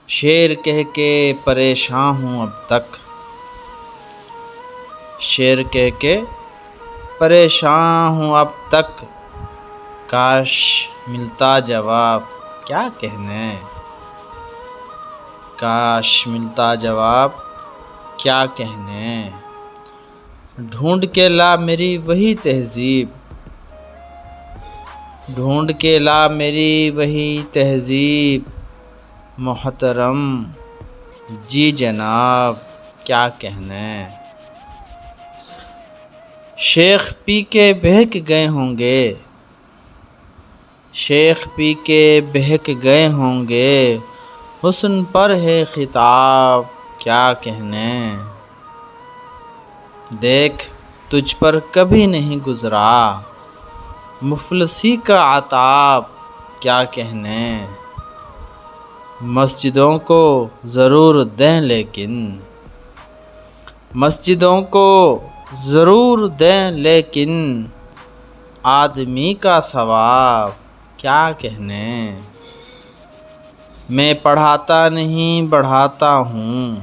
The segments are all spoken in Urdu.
شعر کہہ کے پریشان ہوں اب تک، شعر کہہ کے پریشان ہوں اب تک، کاش ملتا جواب کیا کہنے، کاش ملتا جواب کیا کہنے۔ ڈھونڈ کے لا میری وہی تہذیب، ڈھونڈ کے لا میری وہی تہذیب، محترم جی جناب کیا کہنے۔ شیخ پی کے بہک گئے ہوں گے، شیخ پی کے بہک گئے ہوں گے، حسن پر ہے خطاب کیا کہنے۔ دیکھ تجھ پر کبھی نہیں گزرا مفلسی کا عتاب کیا کہنے۔ مسجدوں کو ضرور دیں لیکن، مسجدوں کو ضرور دیں لیکن، آدمی کا ثواب کیا کہنے۔ میں پڑھاتا نہیں بڑھاتا ہوں،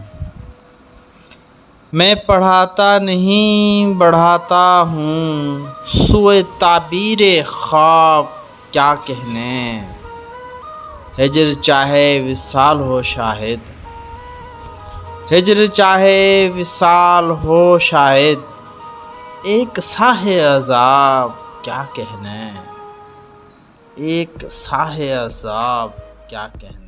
میں پڑھاتا نہیں بڑھاتا ہوں، سوء تعبیر خواب کیا کہنے۔ ہجر چاہے وصال ہو شاہد، ہجر چاہے وصال ہو شاہد، ایک سا ہے عذاب کیا کہنے، ایک سا ہے عذاب کیا کہنے۔